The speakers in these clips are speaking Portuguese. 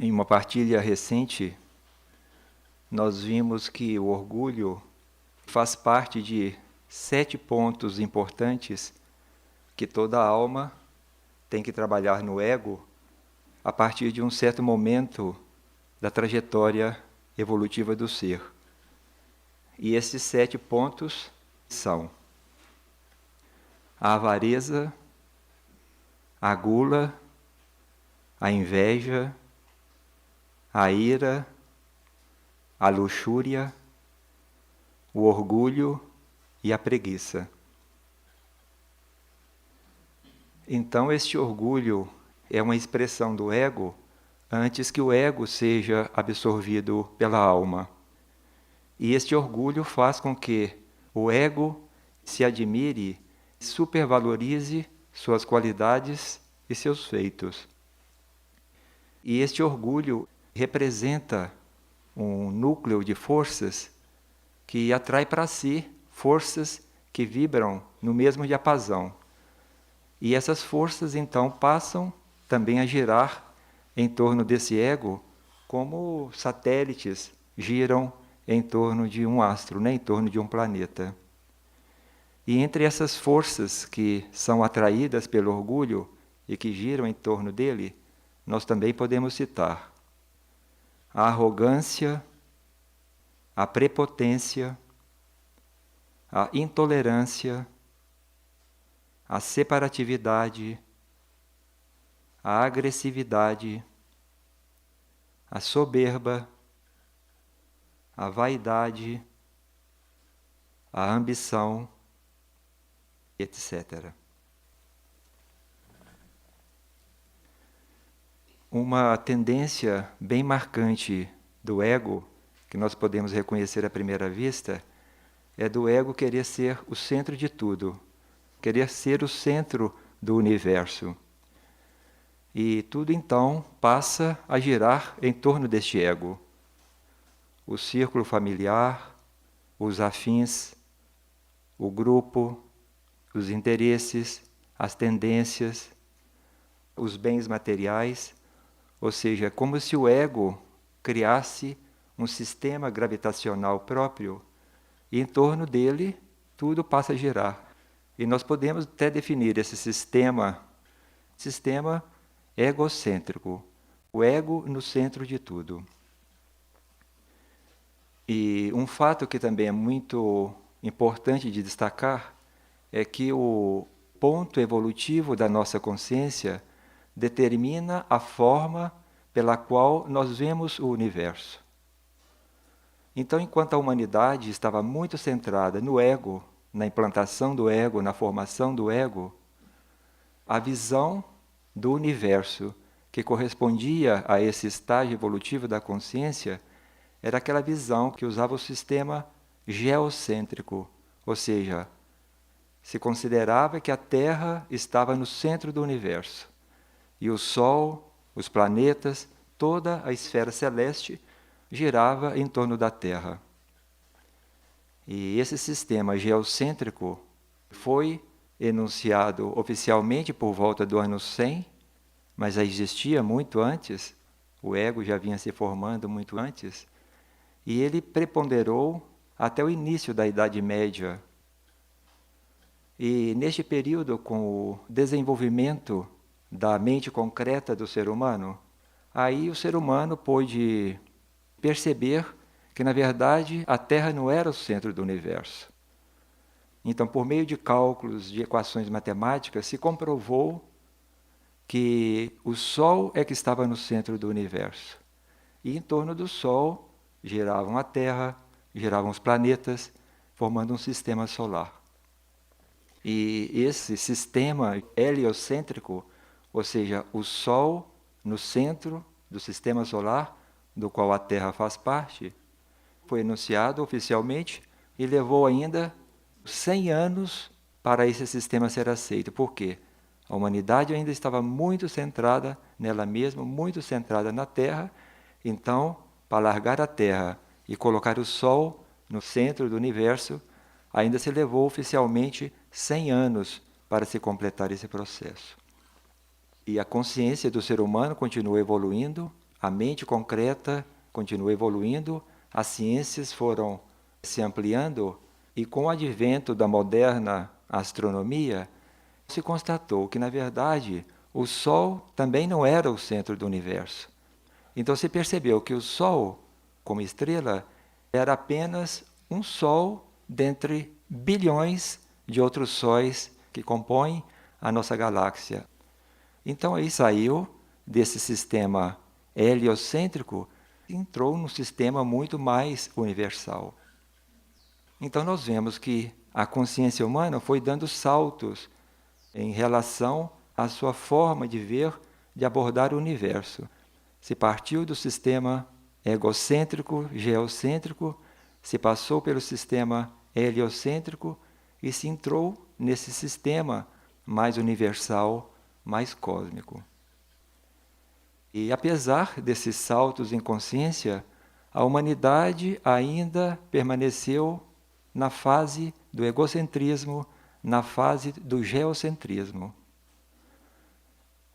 Em uma partilha recente, nós vimos que o orgulho faz parte de 7 pontos importantes que toda alma tem que trabalhar no ego a partir de um certo momento da trajetória evolutiva do ser. E esses 7 pontos são a avareza, a gula, a inveja, a ira, a luxúria, o orgulho e a preguiça. Então, este orgulho é uma expressão do ego antes que o ego seja absorvido pela alma. E este orgulho faz com que o ego se admire, supervalorize suas qualidades e seus feitos. E este orgulho representa um núcleo de forças que atrai para si forças que vibram no mesmo diapasão. E essas forças então passam também a girar em torno desse ego como satélites giram em torno de um astro, em torno de um planeta. E entre essas forças que são atraídas pelo orgulho e que giram em torno dele, nós também podemos citar a arrogância, a prepotência, a intolerância, a separatividade, a agressividade, a soberba, a vaidade, a ambição, etc. Uma tendência bem marcante do ego, que nós podemos reconhecer à primeira vista, é do ego querer ser o centro de tudo, querer ser o centro do universo. E tudo então passa a girar em torno deste ego. O círculo familiar, os afins, o grupo, os interesses, as tendências, os bens materiais, ou seja, como se o ego criasse um sistema gravitacional próprio e em torno dele tudo passa a girar. E nós podemos até definir esse sistema egocêntrico, o ego no centro de tudo. E um fato que também é muito importante de destacar é que o ponto evolutivo da nossa consciência determina a forma pela qual nós vemos o universo. Então, enquanto a humanidade estava muito centrada no ego, na implantação do ego, na formação do ego, a visão do universo que correspondia a esse estágio evolutivo da consciência era aquela visão que usava o sistema geocêntrico, ou seja, se considerava que a Terra estava no centro do universo e o Sol, os planetas, toda a esfera celeste girava em torno da Terra. E esse sistema geocêntrico foi enunciado oficialmente por volta do ano 100, mas já existia muito antes, o ego já vinha se formando muito antes, e ele preponderou até o início da Idade Média. E neste período, com o desenvolvimento da mente concreta do ser humano, aí o ser humano pôde perceber que, na verdade, a Terra não era o centro do universo. Então, por meio de cálculos, de equações matemáticas, se comprovou que o Sol é que estava no centro do universo. E em torno do Sol giravam a Terra, giravam os planetas, formando um sistema solar. E esse sistema heliocêntrico, ou seja, o Sol no centro do sistema solar, do qual a Terra faz parte, foi enunciado oficialmente e levou ainda 100 anos para esse sistema ser aceito. Por quê? A humanidade ainda estava muito centrada nela mesma, muito centrada na Terra. Então, para largar a Terra e colocar o Sol no centro do universo, ainda se levou oficialmente 100 anos para se completar esse processo. E a consciência do ser humano continua evoluindo a mente concreta continuou evoluindo, as ciências foram se ampliando e com o advento da moderna astronomia, se constatou que, na verdade, o Sol também não era o centro do universo. Então se percebeu que o Sol, como estrela, era apenas um Sol dentre bilhões de outros sóis que compõem a nossa galáxia. Então aí saiu desse sistema heliocêntrico e entrou num sistema muito mais universal. Então nós vemos que a consciência humana foi dando saltos em relação à sua forma de ver, de abordar o universo. Se partiu do sistema egocêntrico, geocêntrico, se passou pelo sistema heliocêntrico e se entrou nesse sistema mais universal, mais cósmico. E apesar desses saltos em consciência, a humanidade ainda permaneceu na fase do egocentrismo, na fase do geocentrismo.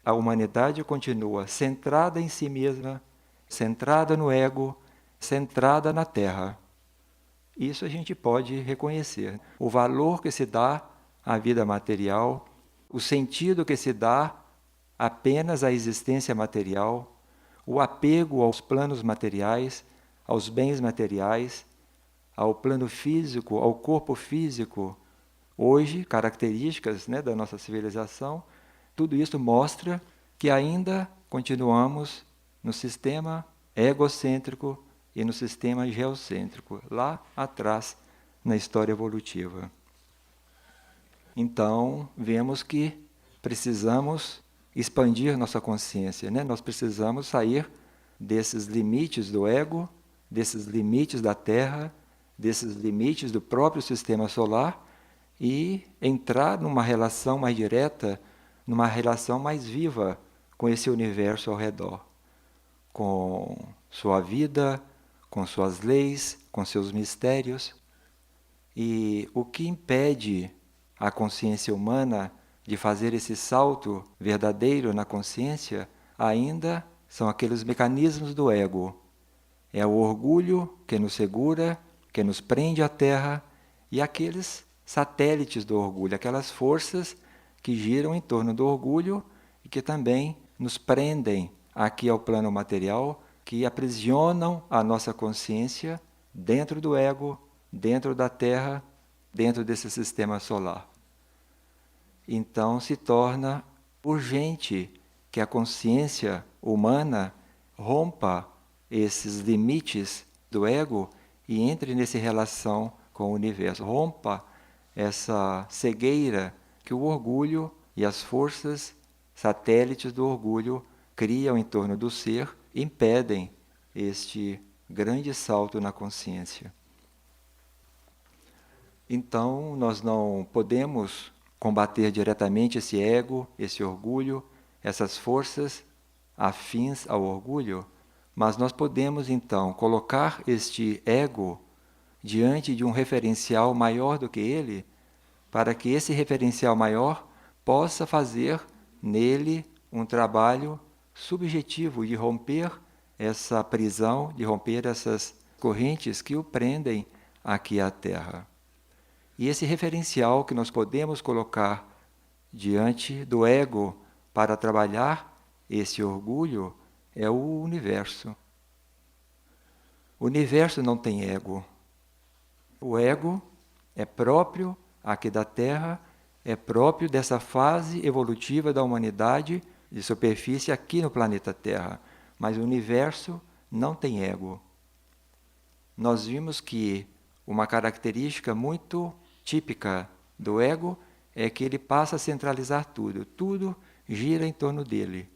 A humanidade continua centrada em si mesma, centrada no ego, centrada na Terra. Isso a gente pode reconhecer. O valor que se dá à vida material, o sentido que se dá apenas à existência material, o apego aos planos materiais, aos bens materiais, ao plano físico, ao corpo físico. Hoje, características, da nossa civilização, tudo isso mostra que ainda continuamos no sistema egocêntrico e no sistema geocêntrico, lá atrás na história evolutiva. Então, vemos que precisamos expandir nossa consciência, Nós precisamos sair desses limites do ego, desses limites da Terra, desses limites do próprio sistema solar e entrar numa relação mais direta, numa relação mais viva com esse universo ao redor, com sua vida, com suas leis, com seus mistérios. E o que impede a consciência humana de fazer esse salto verdadeiro na consciência ainda são aqueles mecanismos do ego. É o orgulho que nos segura, que nos prende à terra, e aqueles satélites do orgulho, aquelas forças que giram em torno do orgulho e que também nos prendem aqui ao plano material, que aprisionam a nossa consciência dentro do ego, dentro da Terra, dentro desse sistema solar. Então se torna urgente que a consciência humana rompa esses limites do ego e entre nessa relação com o universo, rompa essa cegueira que o orgulho e as forças satélites do orgulho criam em torno do ser, impedem este grande salto na consciência. Então, nós não podemos combater diretamente esse ego, esse orgulho, essas forças afins ao orgulho, mas nós podemos, então, colocar este ego diante de um referencial maior do que ele, para que esse referencial maior possa fazer nele um trabalho subjetivo de romper essa prisão, de romper essas correntes que o prendem aqui à Terra. E esse referencial que nós podemos colocar diante do ego para trabalhar esse orgulho é o universo. O universo não tem ego. O ego é próprio aqui da Terra, é próprio dessa fase evolutiva da humanidade de superfície aqui no planeta Terra. Mas o universo não tem ego. Nós vimos que uma característica muito típica do ego é que ele passa a centralizar tudo. Tudo gira em torno dele.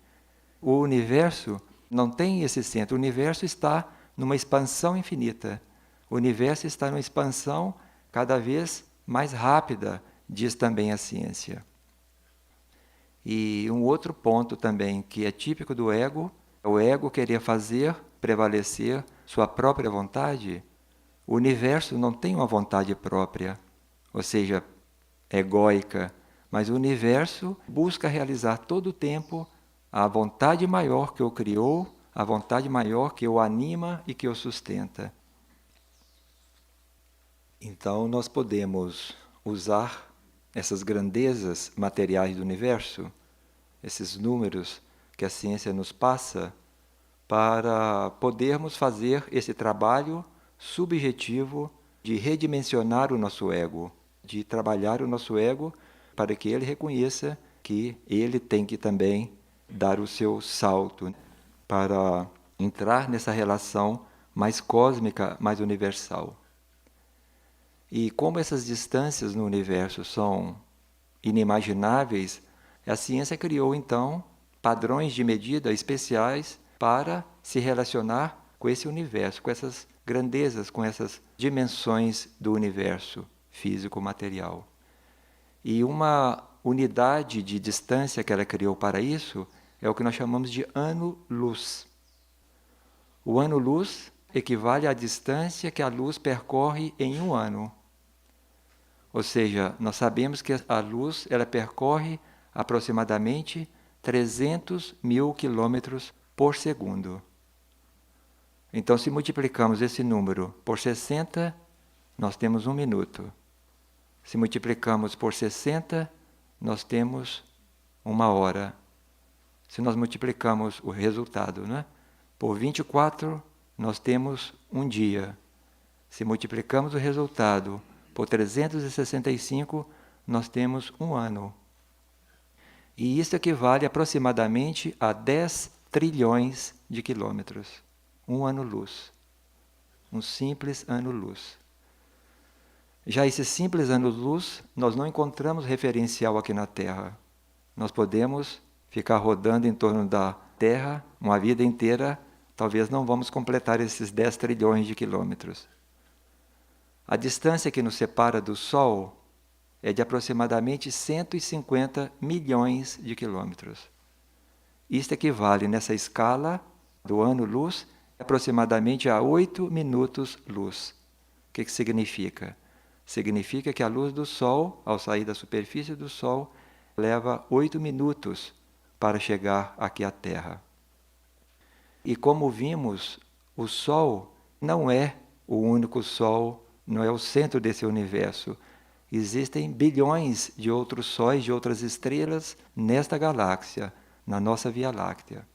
O universo não tem esse centro. O universo está numa expansão infinita. O universo está numa expansão cada vez mais rápida, diz também a ciência. E um outro ponto também que é típico do ego, é o ego querer fazer prevalecer sua própria vontade. O universo não tem uma vontade própria, ou seja, egóica, mas o universo busca realizar todo o tempo a vontade maior que o criou, a vontade maior que o anima e que o sustenta. Então, nós podemos usar essas grandezas materiais do universo, esses números que a ciência nos passa, para podermos fazer esse trabalho subjetivo de redimensionar o nosso ego, de trabalhar o nosso ego para que ele reconheça que ele tem que também dar o seu salto para entrar nessa relação mais cósmica, mais universal. E como essas distâncias no universo são inimagináveis, a ciência criou então padrões de medida especiais para se relacionar com esse universo, com essas grandezas, com essas dimensões do universo físico-material. E uma unidade de distância que ela criou para isso é o que nós chamamos de ano-luz. O ano-luz equivale à distância que a luz percorre em um ano. Ou seja, nós sabemos que a luz ela percorre aproximadamente 300 mil quilômetros por segundo. Então, se multiplicamos esse número por 60, nós temos 1 minuto. Se multiplicamos por 60, nós temos 1 hora. Se nós multiplicamos o resultado, né, por 24, nós temos 1 dia. Se multiplicamos o resultado por 365, nós temos 1 ano. E isso equivale aproximadamente a 10 trilhões de quilômetros. 1 ano-luz. Um simples ano-luz. Já esse simples ano-luz, nós não encontramos referencial aqui na Terra. Nós podemos ficar rodando em torno da Terra uma vida inteira, talvez não vamos completar esses 10 trilhões de quilômetros. A distância que nos separa do Sol é de aproximadamente 150 milhões de quilômetros. Isto equivale, nessa escala do ano-luz, aproximadamente a 8 minutos-luz. O que significa? Significa que a luz do Sol, ao sair da superfície do Sol, leva 8 minutos para chegar aqui à Terra. E como vimos, o Sol não é o único Sol, não é o centro desse universo. Existem bilhões de outros sóis, de outras estrelas nesta galáxia, na nossa Via Láctea.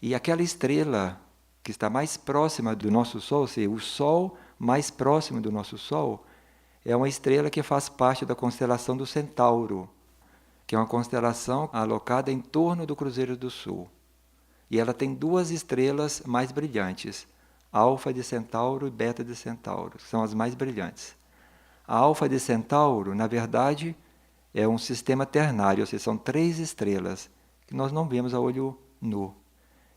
E aquela estrela que está mais próxima do nosso Sol, ou seja, o Sol mais próximo do nosso Sol, é uma estrela que faz parte da constelação do Centauro, que é uma constelação alocada em torno do Cruzeiro do Sul. E ela tem 2 estrelas mais brilhantes, Alfa de Centauro e Beta de Centauro, que são as mais brilhantes. A Alfa de Centauro, na verdade, é um sistema ternário, ou seja, são 3 estrelas que nós não vemos a olho nu.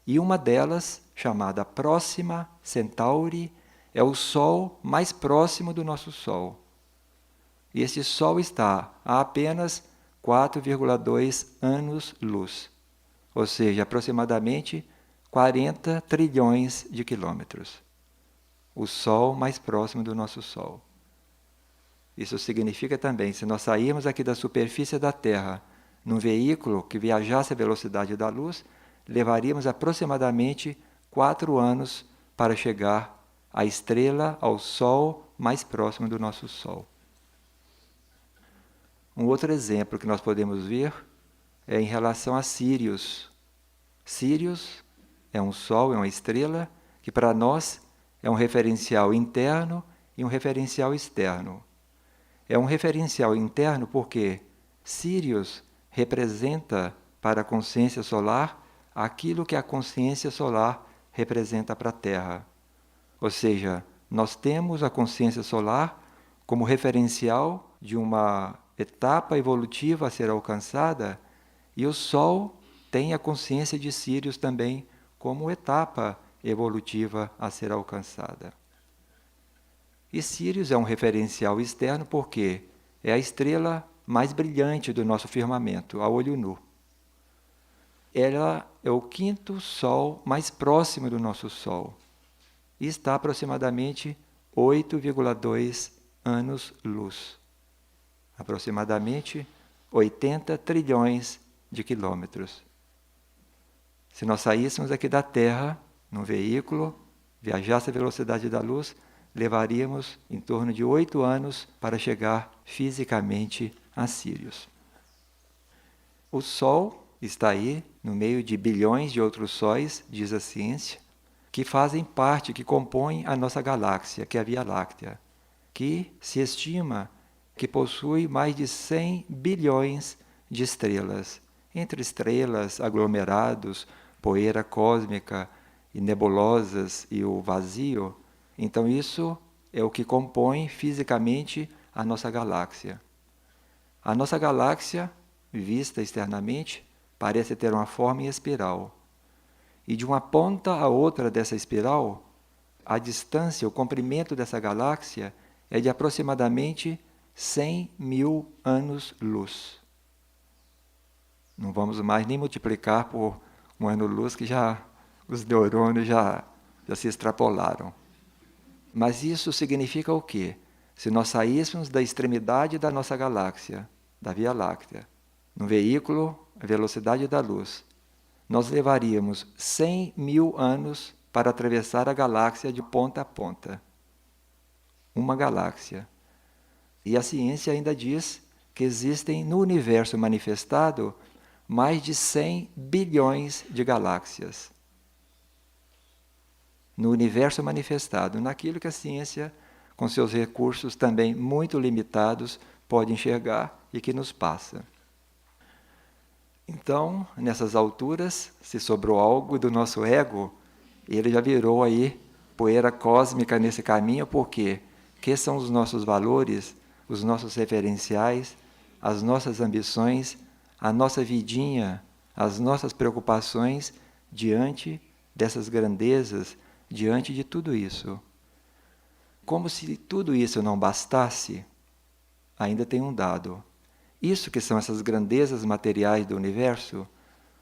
E uma delas, chamada Próxima Centauri, é o Sol mais próximo do nosso Sol. E esse Sol está a apenas 4,2 anos-luz, ou seja, aproximadamente 40 trilhões de quilômetros. O Sol mais próximo do nosso Sol. Isso significa também, se nós sairmos aqui da superfície da Terra, num veículo que viajasse à velocidade da luz, levaríamos aproximadamente 4 anos para chegar à estrela, ao Sol mais próximo do nosso Sol. Um outro exemplo que nós podemos ver é em relação a Sírius. Sírius é um Sol, é uma estrela, que para nós é um referencial interno e um referencial externo. É um referencial interno porque Sírius representa para a consciência solar aquilo que a consciência solar representa para a Terra. Ou seja, nós temos a consciência solar como referencial de uma etapa evolutiva a ser alcançada, e o Sol tem a consciência de Sírius também como etapa evolutiva a ser alcançada. E Sírius é um referencial externo porque é a estrela mais brilhante do nosso firmamento, a olho nu. Ela é o 5º Sol mais próximo do nosso Sol e está aproximadamente 8,2 anos-luz, aproximadamente 80 trilhões de quilômetros. Se nós saíssemos aqui da Terra, num veículo, viajasse à velocidade da luz, levaríamos em torno de 8 anos para chegar fisicamente a Sírius. O Sol está aí, no meio de bilhões de outros sóis, diz a ciência, que fazem parte, que compõem a nossa galáxia, que é a Via Láctea, que se estima que possui mais de 100 bilhões de estrelas, entre estrelas, aglomerados, poeira cósmica e nebulosas e o vazio. Então isso é o que compõe fisicamente a nossa galáxia. A nossa galáxia, vista externamente, parece ter uma forma em espiral. E de uma ponta a outra dessa espiral, a distância, o comprimento dessa galáxia é de aproximadamente 100 mil anos-luz. Não vamos mais nem multiplicar por um ano-luz, que já os neurônios já se extrapolaram. Mas isso significa o quê? Se nós saíssemos da extremidade da nossa galáxia, da Via Láctea, num veículo à velocidade da luz, nós levaríamos 100 mil anos para atravessar a galáxia de ponta a ponta. Uma galáxia. E a ciência ainda diz que existem no universo manifestado mais de 100 bilhões de galáxias. No universo manifestado, naquilo que a ciência, com seus recursos também muito limitados, pode enxergar e que nos passa. Então, nessas alturas, se sobrou algo do nosso ego, ele já virou aí poeira cósmica nesse caminho, porque que são os nossos valores, os nossos referenciais, as nossas ambições, a nossa vidinha, as nossas preocupações diante dessas grandezas, diante de tudo isso. Como se tudo isso não bastasse, ainda tem um dado. Isso que são essas grandezas materiais do universo,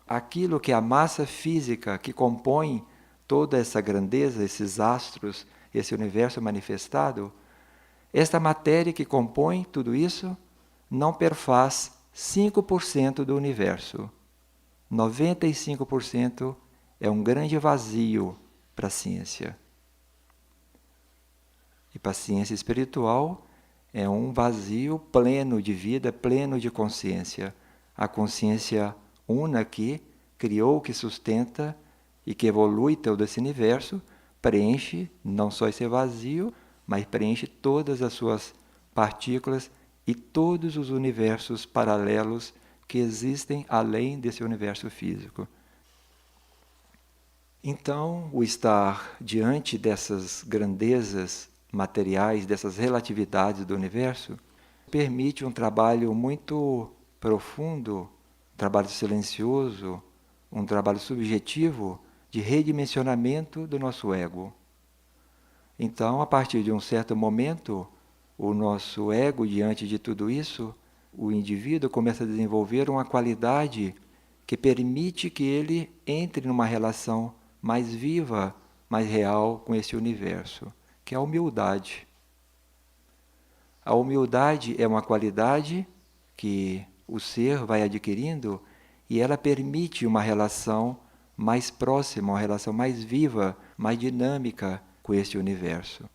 aquilo que é a massa física que compõe toda essa grandeza, esses astros, esse universo manifestado, esta matéria que compõe tudo isso não perfaz 5% do universo. 95% é um grande vazio para a ciência. E para a ciência espiritual é um vazio pleno de vida, pleno de consciência. A consciência una que criou, que sustenta e que evolui todo esse universo, preenche não só esse vazio, mas preenche todas as suas partículas e todos os universos paralelos que existem além desse universo físico. Então, o estar diante dessas grandezas materiais, dessas relatividades do universo, permite um trabalho muito profundo, um trabalho silencioso, um trabalho subjetivo de redimensionamento do nosso ego. Então, a partir de um certo momento, o nosso ego, diante de tudo isso, o indivíduo começa a desenvolver uma qualidade que permite que ele entre numa relação mais viva, mais real com esse universo, que é a humildade. A humildade é uma qualidade que o ser vai adquirindo e ela permite uma relação mais próxima, uma relação mais viva, mais dinâmica com esse universo.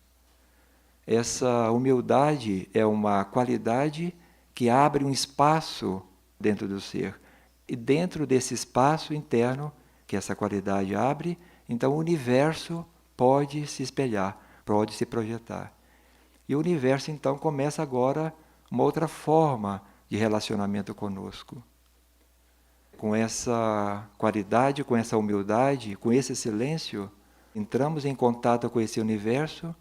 Essa humildade é uma qualidade que abre um espaço dentro do ser. E dentro desse espaço interno que essa qualidade abre, então o universo pode se espelhar, pode se projetar. E o universo então começa agora uma outra forma de relacionamento conosco. Com essa qualidade, com essa humildade, com esse silêncio, entramos em contato com esse universo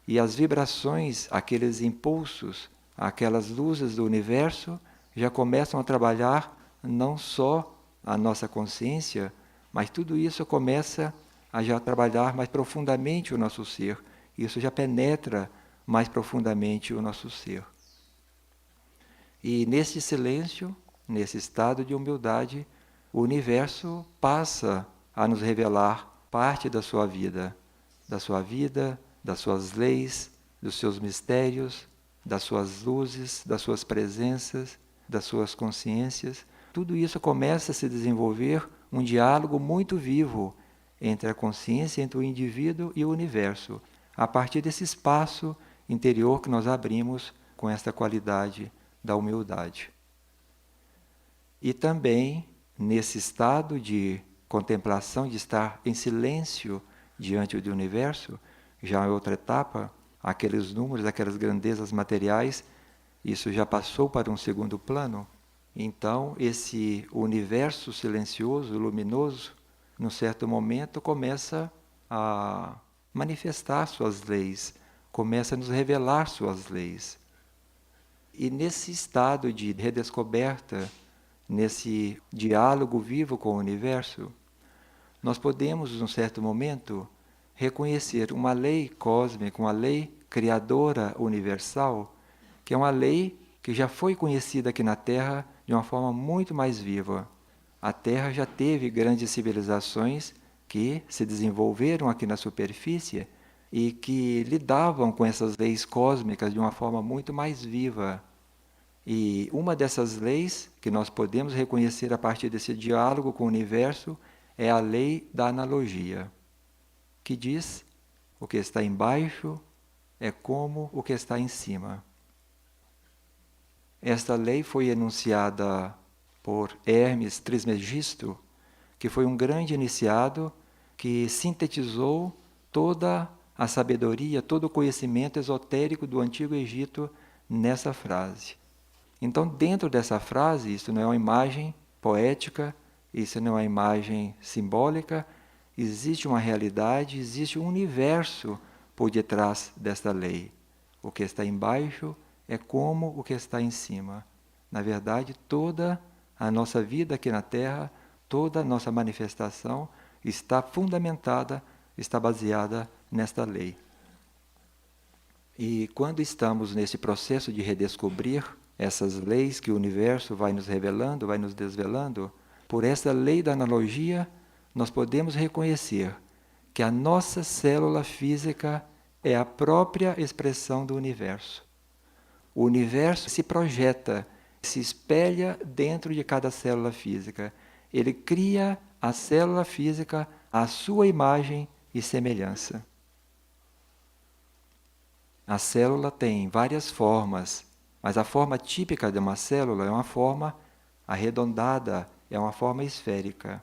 e as vibrações, aqueles impulsos, aquelas luzes do universo já começam a trabalhar não só a nossa consciência, mas tudo isso começa a já trabalhar mais profundamente o nosso ser. Isso já penetra mais profundamente o nosso ser. E nesse silêncio, nesse estado de humildade, o universo passa a nos revelar parte da sua vida, das suas leis, dos seus mistérios, das suas luzes, das suas presenças, das suas consciências. Tudo isso começa a se desenvolver um diálogo muito vivo entre a consciência, entre o indivíduo e o universo, a partir desse espaço interior que nós abrimos com esta qualidade da humildade. E também, nesse estado de contemplação, de estar em silêncio diante do universo, já em outra etapa, aqueles números, aquelas grandezas materiais, isso já passou para um segundo plano. Então, esse universo silencioso, luminoso, num certo momento começa a manifestar suas leis, começa a nos revelar suas leis. E nesse estado de redescoberta, nesse diálogo vivo com o universo, nós podemos, num certo momento, reconhecer uma lei cósmica, uma lei criadora universal, que é uma lei que já foi conhecida aqui na Terra de uma forma muito mais viva. A Terra já teve grandes civilizações que se desenvolveram aqui na superfície e que lidavam com essas leis cósmicas de uma forma muito mais viva. E uma dessas leis que nós podemos reconhecer a partir desse diálogo com o universo é a lei da analogia, que diz: o que está embaixo é como o que está em cima. Esta lei foi enunciada por Hermes Trismegisto, que foi um grande iniciado que sintetizou toda a sabedoria, todo o conhecimento esotérico do Antigo Egito nessa frase. Então, dentro dessa frase, isso não é uma imagem poética, isso não é uma imagem simbólica, existe uma realidade, existe um universo por detrás desta lei. O que está embaixo é como o que está em cima. Na verdade, toda a nossa vida aqui na Terra, toda a nossa manifestação está fundamentada, está baseada nesta lei. E quando estamos nesse processo de redescobrir essas leis que o universo vai nos revelando, vai nos desvelando, por essa lei da analogia, nós podemos reconhecer que a nossa célula física é a própria expressão do universo. O universo se projeta, se espelha dentro de cada célula física. Ele cria a célula física à sua imagem e semelhança. A célula tem várias formas, mas a forma típica de uma célula é uma forma arredondada, é uma forma esférica.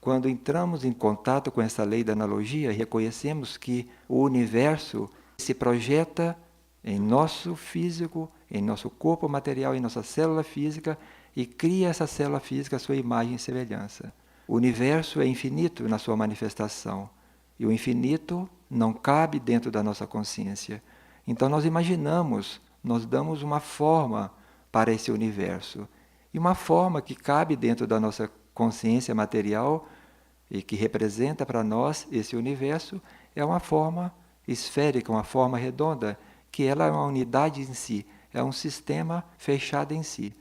Quando entramos em contato com essa lei da analogia, reconhecemos que o universo se projeta em nosso físico, em nosso corpo material, em nossa célula física, e cria essa célula física a sua imagem e semelhança. O universo é infinito na sua manifestação, e o infinito não cabe dentro da nossa consciência. Então nós imaginamos, nós damos uma forma para esse universo, e uma forma que cabe dentro da nossa consciência material e que representa para nós esse universo é uma forma esférica, uma forma redonda, que ela é uma unidade em si, é um sistema fechado em si.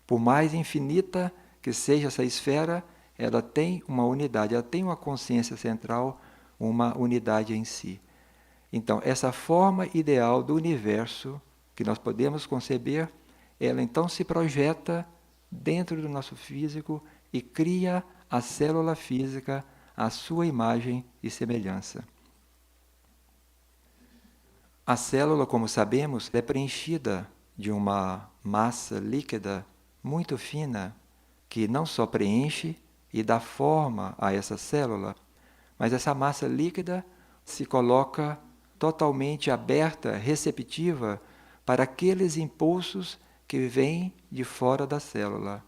Por mais infinita que seja essa esfera, ela tem uma unidade, ela tem uma consciência central, uma unidade em si. Então, essa forma ideal do universo que nós podemos conceber, ela então se projeta dentro do nosso físico e cria a célula física à sua imagem e semelhança. A célula, como sabemos, é preenchida de uma massa líquida muito fina, que não só preenche e dá forma a essa célula, mas essa massa líquida se coloca totalmente aberta, receptiva para aqueles impulsos que vêm de fora da célula.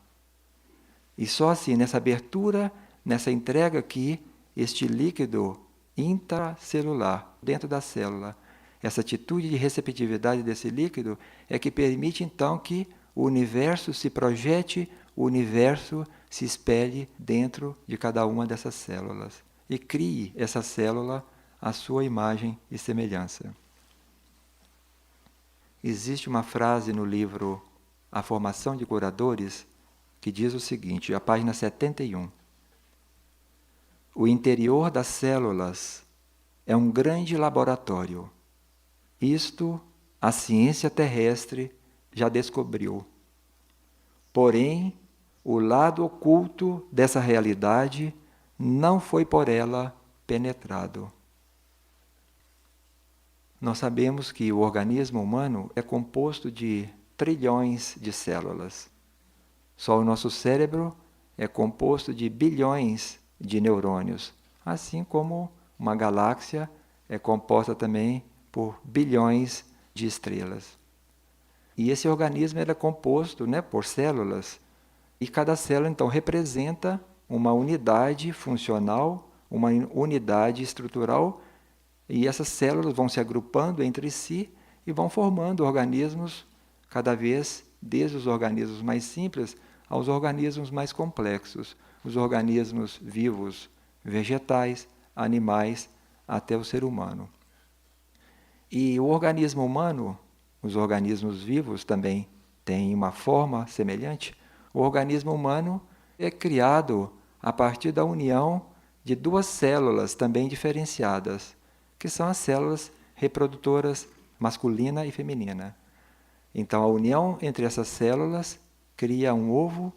E só assim, nessa abertura, nessa entrega que este líquido intracelular, dentro da célula, essa atitude de receptividade desse líquido é que permite então que o universo se projete, o universo se espelhe dentro de cada uma dessas células e crie essa célula à sua imagem e semelhança. Existe uma frase no livro A Formação de Curadores que diz o seguinte, a página 71. O interior das células é um grande laboratório. Isto a ciência terrestre já descobriu. Porém, o lado oculto dessa realidade não foi por ela penetrado. Nós sabemos que o organismo humano é composto de trilhões de células. Só o nosso cérebro é composto de bilhões de neurônios, assim como uma galáxia é composta também por bilhões de estrelas. E esse organismo é composto, por células, e cada célula então representa uma unidade funcional, uma unidade estrutural, e essas células vão se agrupando entre si e vão formando organismos cada vez, desde os organismos mais simples aos organismos mais complexos, os organismos vivos, vegetais, animais, até o ser humano. E o organismo humano, os organismos vivos também têm uma forma semelhante. O organismo humano é criado a partir da união de duas células também diferenciadas, que são as células reprodutoras masculina e feminina. Então, a união entre essas células cria um ovo.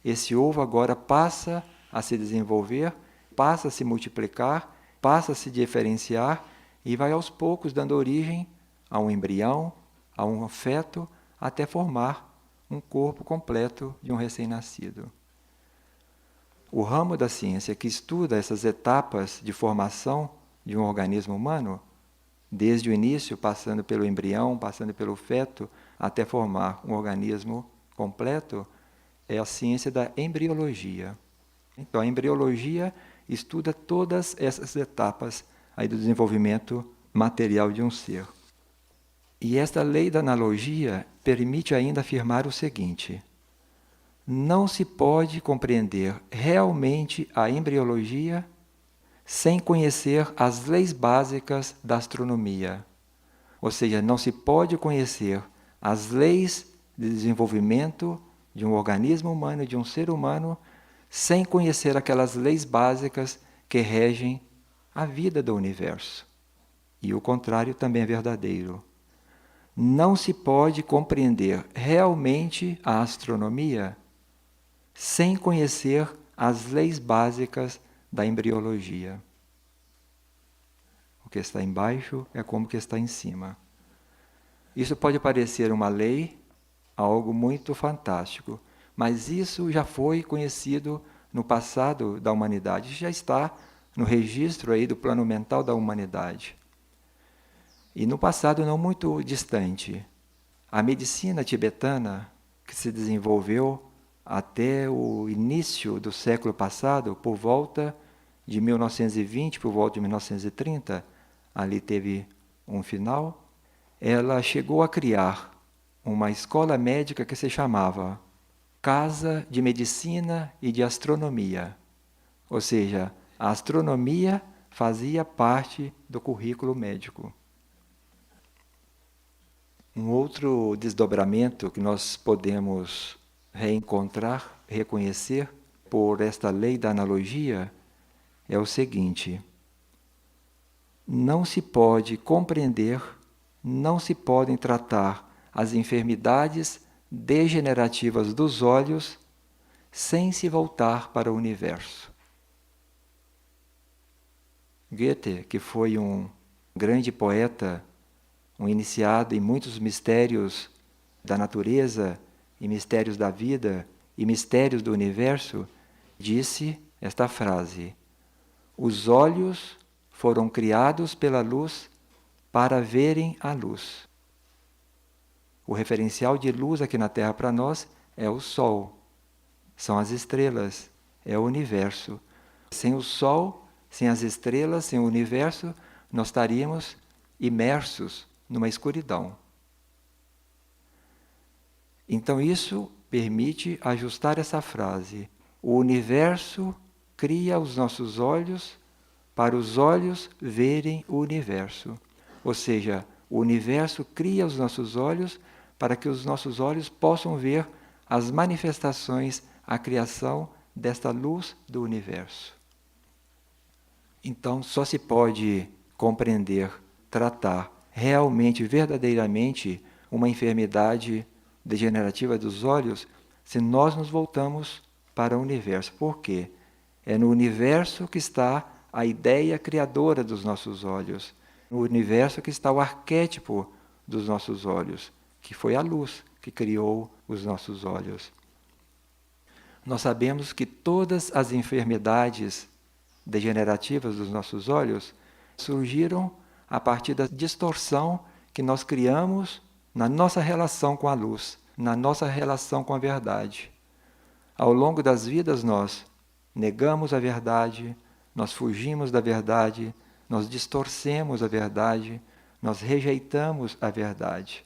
Esse ovo agora passa a se desenvolver, passa a se multiplicar, passa a se diferenciar e vai aos poucos dando origem a um embrião, a um feto, até formar um corpo completo de um recém-nascido. O ramo da ciência que estuda essas etapas de formação de um organismo humano, desde o início, passando pelo embrião, passando pelo feto, até formar um organismo completo, é a ciência da embriologia. Então, a embriologia estuda todas essas etapas aí do desenvolvimento material de um ser. E esta lei da analogia permite ainda afirmar o seguinte: não se pode compreender realmente a embriologia sem conhecer as leis básicas da astronomia. Ou seja, não se pode conhecer as leis de desenvolvimento de um organismo humano e de um ser humano sem conhecer aquelas leis básicas que regem a vida do universo. E o contrário também é verdadeiro. Não se pode compreender realmente a astronomia sem conhecer as leis básicas da embriologia. O que está embaixo é como o que está em cima. Isso pode parecer uma lei, algo muito fantástico, mas isso já foi conhecido no passado da humanidade, já está no registro aí do plano mental da humanidade. E no passado não muito distante, a medicina tibetana, que se desenvolveu até o início do século passado, por volta de 1920, por volta de 1930, ali teve um final, ela chegou a criar uma escola médica que se chamava Casa de Medicina e de Astronomia. Ou seja, a astronomia fazia parte do currículo médico. Um outro desdobramento que nós podemos reencontrar, reconhecer por esta lei da analogia é o seguinte: não se pode compreender, não se podem tratar as enfermidades degenerativas dos olhos sem se voltar para o universo. Goethe, que foi um grande poeta, um iniciado em muitos mistérios da natureza, e mistérios da vida, e mistérios do universo, disse esta frase: os olhos foram criados pela luz para verem a luz. O referencial de luz aqui na Terra para nós é o Sol, são as estrelas, é o universo. Sem o Sol, sem as estrelas, sem o universo, nós estaríamos imersos numa escuridão. Então isso permite ajustar essa frase: o universo cria os nossos olhos para os olhos verem o universo. Ou seja, o universo cria os nossos olhos para que os nossos olhos possam ver as manifestações, a criação desta luz do universo. Então, só se pode compreender, tratar realmente, verdadeiramente, uma enfermidade degenerativa dos olhos se nós nos voltamos para o universo. Por quê? É no universo que está a ideia criadora dos nossos olhos, no universo que está o arquétipo dos nossos olhos, que foi a luz que criou os nossos olhos. Nós sabemos que todas as enfermidades degenerativas dos nossos olhos surgiram a partir da distorção que nós criamos na nossa relação com a luz, na nossa relação com a verdade. Ao longo das vidas nós negamos a verdade, nós fugimos da verdade, nós distorcemos a verdade, nós rejeitamos a verdade.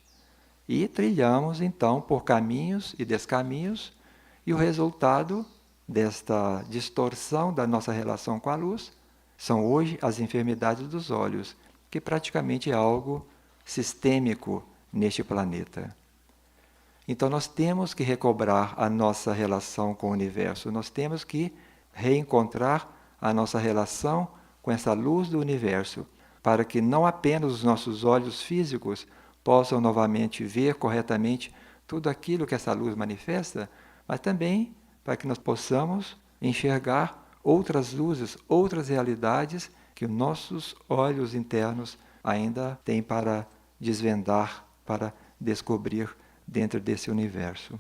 E trilhamos então por caminhos e descaminhos, e o resultado desta distorção da nossa relação com a luz são hoje as enfermidades dos olhos, que praticamente é algo sistêmico neste planeta. Então nós temos que recobrar a nossa relação com o universo, nós temos que reencontrar a nossa relação com essa luz do universo, para que não apenas os nossos olhos físicos possam novamente ver corretamente tudo aquilo que essa luz manifesta, mas também para que nós possamos enxergar outras luzes, outras realidades que os nossos olhos internos ainda têm para desvendar, para descobrir dentro desse universo.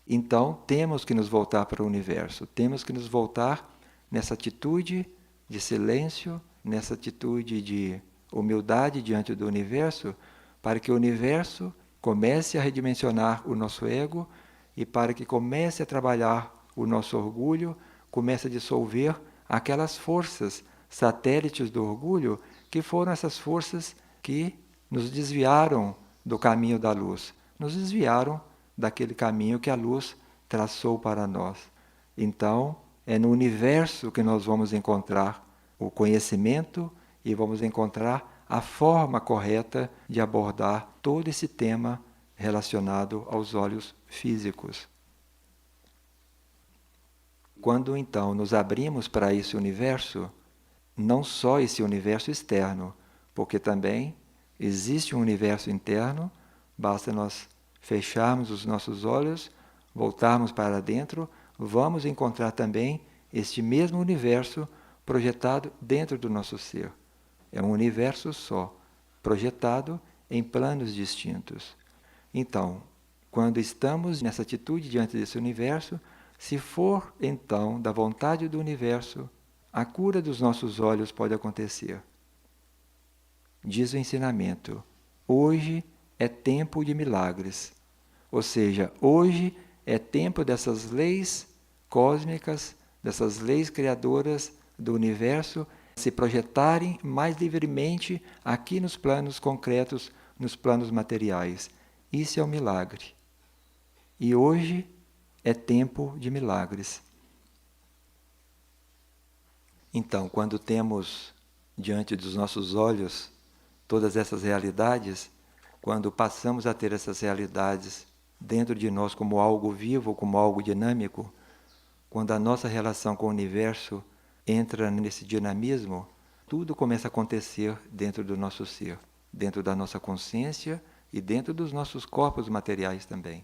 Então, temos que nos voltar para o universo, temos que nos voltar nessa atitude de silêncio, nessa atitude de humildade diante do universo, para que o universo comece a redimensionar o nosso ego e para que comece a trabalhar o nosso orgulho, comece a dissolver aquelas forças satélites do orgulho, que foram essas forças que nos desviaram do caminho da luz, nos desviaram daquele caminho que a luz traçou para nós. Então, é no universo que nós vamos encontrar o conhecimento e vamos encontrar a forma correta de abordar todo esse tema relacionado aos olhos físicos. Quando então nos abrimos para esse universo, não só esse universo externo, porque também existe um universo interno, basta nós fecharmos os nossos olhos, voltarmos para dentro, vamos encontrar também este mesmo universo projetado dentro do nosso ser. É um universo só, projetado em planos distintos. Então, quando estamos nessa atitude diante desse universo, se for então da vontade do universo, a cura dos nossos olhos pode acontecer. Diz o ensinamento: hoje é tempo de milagres. Ou seja, hoje é tempo dessas leis cósmicas, dessas leis criadoras do universo se projetarem mais livremente aqui nos planos concretos, nos planos materiais. Isso é um milagre. E hoje é tempo de milagres. Então, quando temos diante dos nossos olhos todas essas realidades, quando passamos a ter essas realidades dentro de nós como algo vivo, como algo dinâmico, quando a nossa relação com o universo entra nesse dinamismo, tudo começa a acontecer dentro do nosso ser, dentro da nossa consciência e dentro dos nossos corpos materiais também.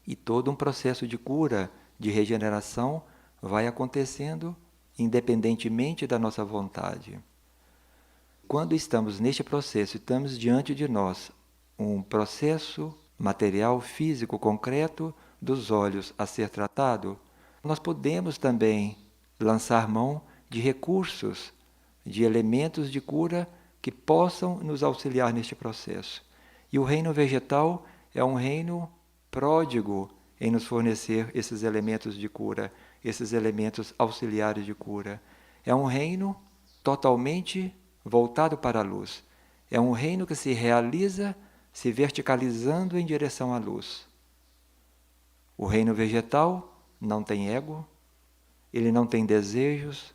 E todo um processo de cura, de regeneração, vai acontecendo independentemente da nossa vontade. Quando estamos neste processo, estamos diante de nós um processo material, físico, concreto dos olhos a ser tratado, nós podemos também lançar mão de recursos, de elementos de cura que possam nos auxiliar neste processo. E o reino vegetal é um reino pródigo em nos fornecer esses elementos de cura, esses elementos auxiliares de cura. É um reino totalmente voltado para a luz. É um reino que se realiza se verticalizando em direção à luz. O reino vegetal não tem ego, ele não tem desejos,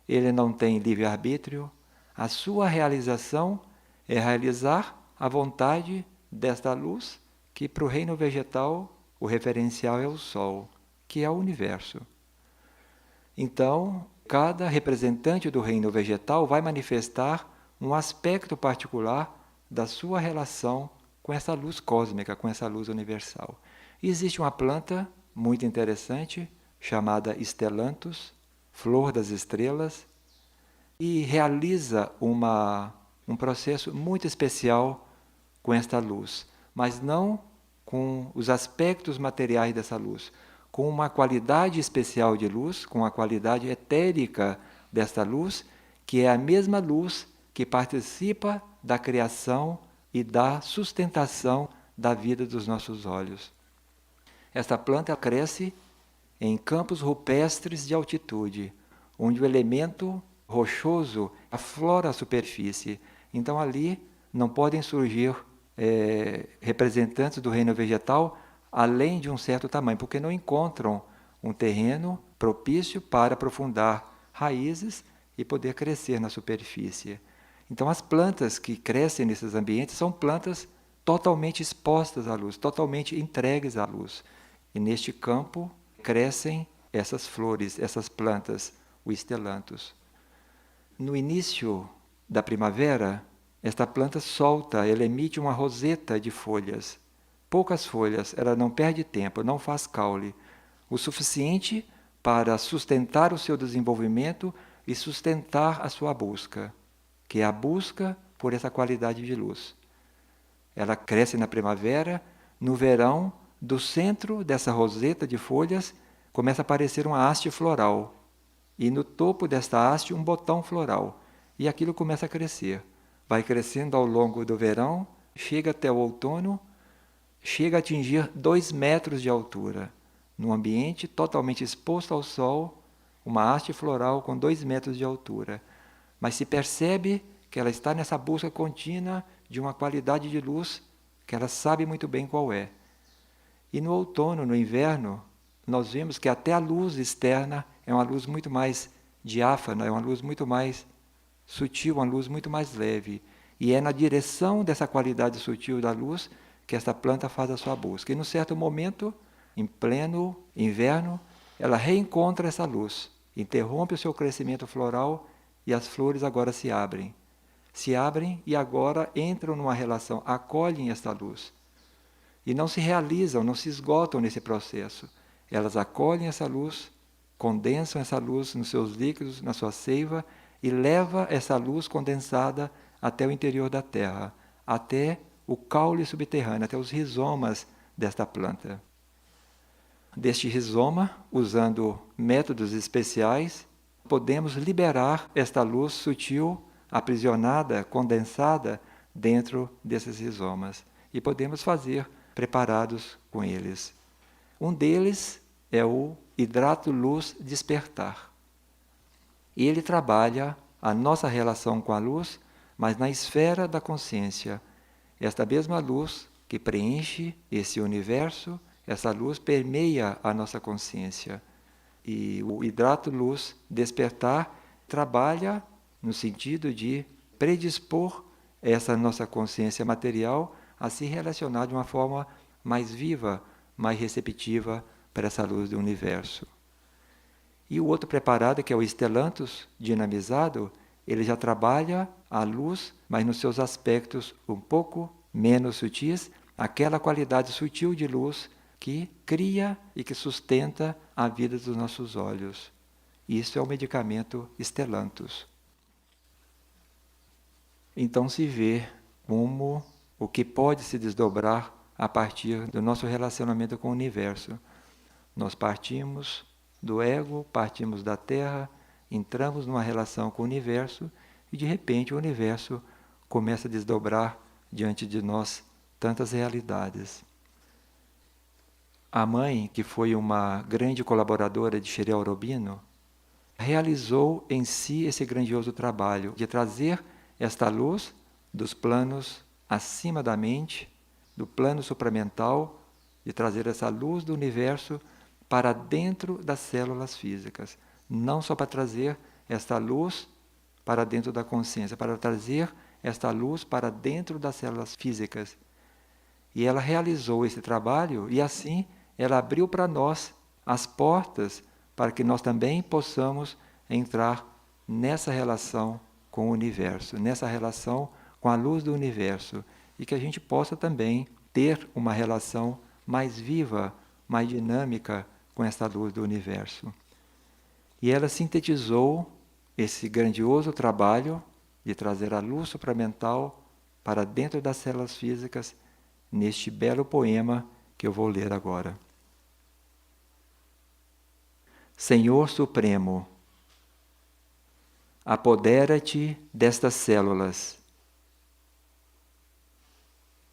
ele não tem livre-arbítrio. A sua realização é realizar a vontade desta luz, que para o reino vegetal o referencial é o Sol, que é o universo. Então, cada representante do reino vegetal vai manifestar um aspecto particular da sua relação com essa luz cósmica, com essa luz universal. E existe uma planta muito interessante, chamada Stellanthus, flor das estrelas, e realiza um processo muito especial com esta luz, mas não com os aspectos materiais dessa luz, com uma qualidade especial de luz, com a qualidade etérica desta luz, que é a mesma luz que participa da criação e da sustentação da vida dos nossos olhos. Esta planta cresce em campos rupestres de altitude, onde o elemento rochoso aflora a superfície. Então ali não podem surgir representantes do reino vegetal além de um certo tamanho, porque não encontram um terreno propício para aprofundar raízes e poder crescer na superfície. Então as plantas que crescem nesses ambientes são plantas totalmente expostas à luz, totalmente entregues à luz. E neste campo crescem essas flores, essas plantas, o Stellanthus. No início da primavera, esta planta solta, ela emite uma roseta de folhas. Poucas folhas, ela não perde tempo, não faz caule. O suficiente para sustentar o seu desenvolvimento e sustentar a sua busca, que é a busca por essa qualidade de luz. Ela cresce na primavera, no verão, do centro dessa roseta de folhas, começa a aparecer uma haste floral. E no topo desta haste um botão floral. E aquilo começa a crescer. Vai crescendo ao longo do verão, chega até o outono, chega a atingir 2 metros de altura. Num ambiente totalmente exposto ao sol, uma haste floral com 2 metros de altura. Mas se percebe que ela está nessa busca contínua de uma qualidade de luz que ela sabe muito bem qual é. E no outono, no inverno, nós vemos que até a luz externa é uma luz muito mais diáfana, é uma luz muito mais sutil, uma luz muito mais leve. E é na direção dessa qualidade sutil da luz que essa planta faz a sua busca. E num certo momento, em pleno inverno, ela reencontra essa luz, interrompe o seu crescimento floral e as flores agora se abrem. Se abrem e agora entram numa relação, acolhem esta luz. E não se realizam, não se esgotam nesse processo. Elas acolhem essa luz, condensam essa luz nos seus líquidos, na sua seiva, e leva essa luz condensada até o interior da terra, até o caule subterrâneo, até os rizomas desta planta. Deste rizoma, usando métodos especiais, podemos liberar esta luz sutil, aprisionada, condensada dentro desses rizomas. E podemos fazer preparados com eles. Um deles é o hidrato luz despertar. Ele trabalha a nossa relação com a luz, mas na esfera da consciência. Esta mesma luz que preenche esse universo, essa luz permeia a nossa consciência. E o hidrato luz despertar trabalha no sentido de predispor essa nossa consciência material a se relacionar de uma forma mais viva, mais receptiva para essa luz do universo. E o outro preparado, que é o Stellanthus dinamizado, ele já trabalha a luz, mas nos seus aspectos um pouco menos sutis, aquela qualidade sutil de luz que cria e que sustenta a vida dos nossos olhos. Isso é o medicamento Stellanthus. Então se vê como o que pode se desdobrar a partir do nosso relacionamento com o universo. Nós partimos do ego, partimos da Terra, entramos numa relação com o universo e de repente o universo começa a desdobrar diante de nós tantas realidades. A mãe, que foi uma grande colaboradora de Sri Aurobindo, realizou em si esse grandioso trabalho de trazer esta luz dos planos acima da mente, do plano supramental, de trazer essa luz do universo para dentro das células físicas. Não só para trazer esta luz para dentro da consciência, para trazer esta luz para dentro das células físicas. E ela realizou esse trabalho e assim ela abriu para nós as portas para que nós também possamos entrar nessa relação com o universo, nessa relação com a luz do universo, e que a gente possa também ter uma relação mais viva, mais dinâmica com esta luz do universo. E ela sintetizou esse grandioso trabalho de trazer a luz supramental para dentro das células físicas neste belo poema que eu vou ler agora. Senhor Supremo, apodera-te destas células,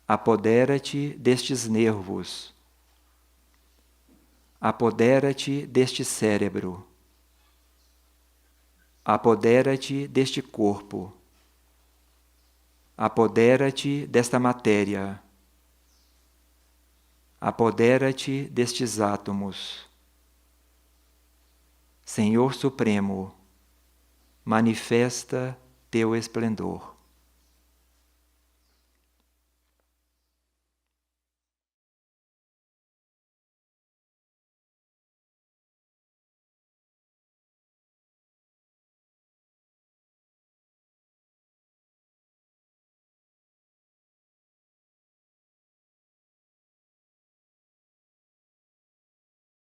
apodera-te destes nervos, apodera-te deste cérebro, apodera-te deste corpo, apodera-te desta matéria, apodera-te destes átomos. Senhor Supremo, manifesta teu esplendor.